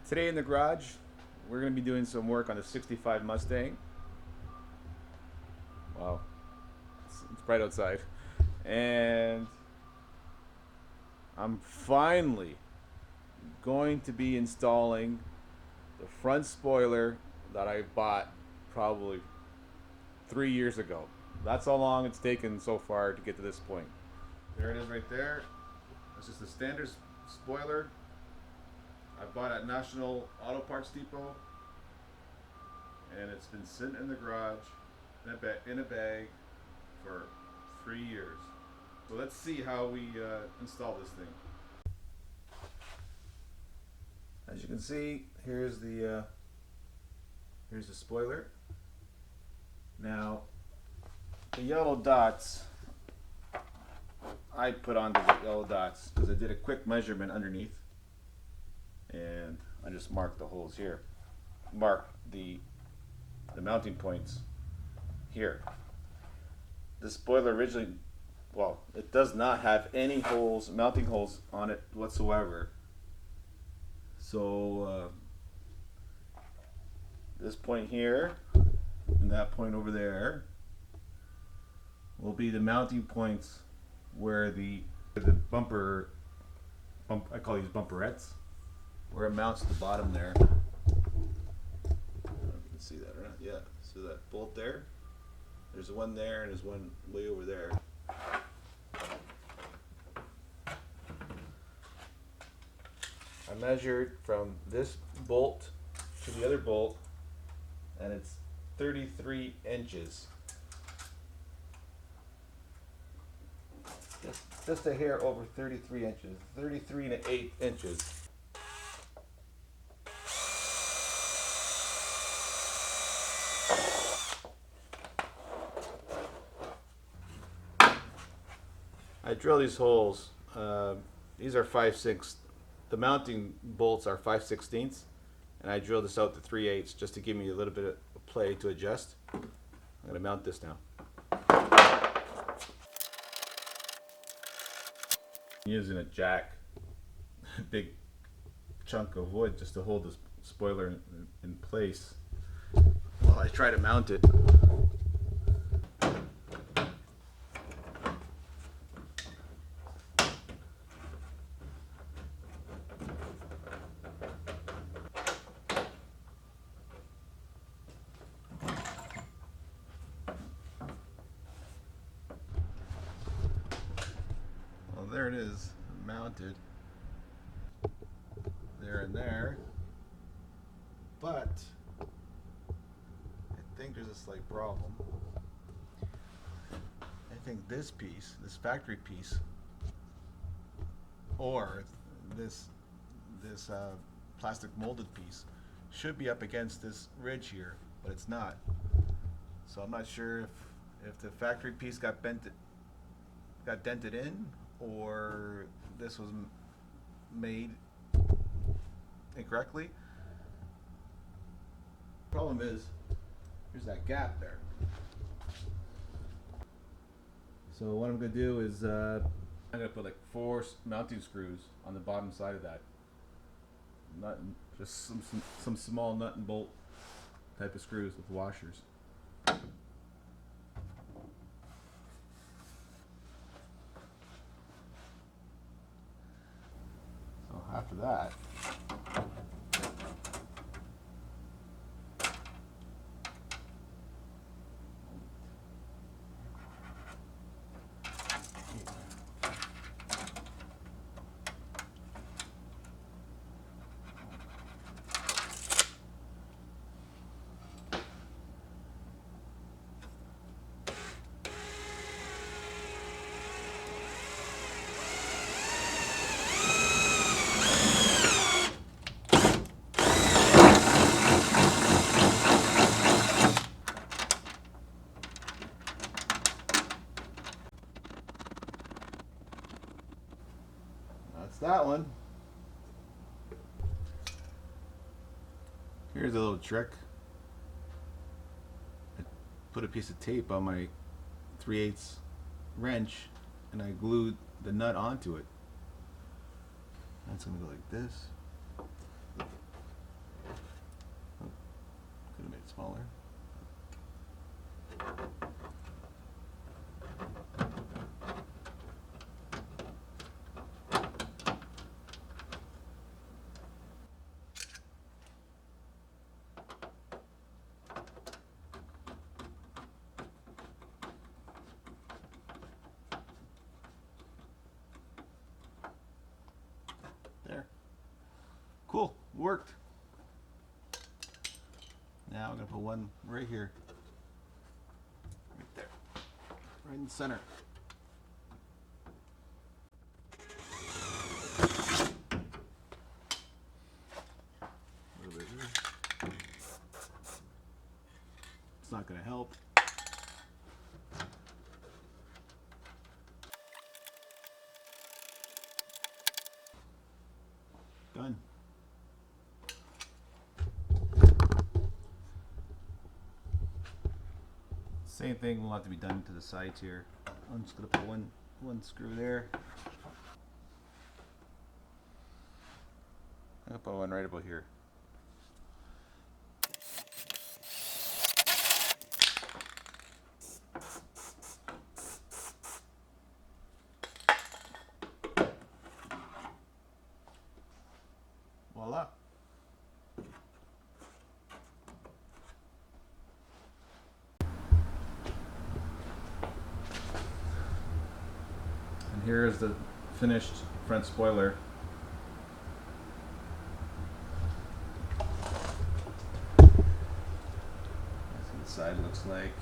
Today in the garage, we're going to be doing some work on the 65 Mustang. Wow, it's bright outside. And I'm finally going to be installing the front spoiler that I bought probably 3 years ago. That's how long it's taken so far to get to this point. There it is right there. It's just a standard spoiler I bought at National Auto Parts Depot, and it's been sitting in the garage in a bag for 3 years. So let's see how we install this thing. As you can see, here's the spoiler. Now, the yellow dots, I put on the yellow dots because I did a quick measurement underneath, and I just marked the holes here. Mark the mounting points here. The spoiler originally, well, it does not have any holes, mounting holes on it whatsoever. So this point here and that point over there will be the mounting points where the bumper, I call these bumperettes, where it mounts at the bottom there. I don't know if you can see that or not. Yeah, so that bolt there, there's one there and there's one way over there. I measured from this bolt to the other bolt, and it's 33 inches. Just a hair over 33 inches, 33 and 1/8 inches. I drill these holes. These are 5/6. The mounting bolts are 5/16, and I drilled this out to 3/8 just to give me a little bit of play to adjust. I'm going to mount this now. I'm using a jack, a big chunk of wood just to hold this spoiler in place while I try to mount it. Well, there it is, mounted there and there, but I think there's a slight problem. I think this piece, this factory piece, or this plastic molded piece should be up against this ridge here, but it's not. So I'm not sure if the factory piece got dented in, or this was made incorrectly. Problem is, there's that gap there. So what I'm gonna do is I'm gonna put like 4 mounting screws on the bottom side of that. Just some small nut and bolt type of screws with washers. So after that, that's that one. Here's a little trick. I put a piece of tape on my 3/8 wrench and I glued the nut onto it. That's gonna go like this. bit smaller. There. Cool, worked. Now I'm gonna put one right here. Right there. Right in the center. A little bit here. It's not gonna help. Done. Same thing will have to be done to the sides here. I'm just gonna put one screw there. I'll put one right about here. Voila. And here is the finished front spoiler. That's what the side looks like.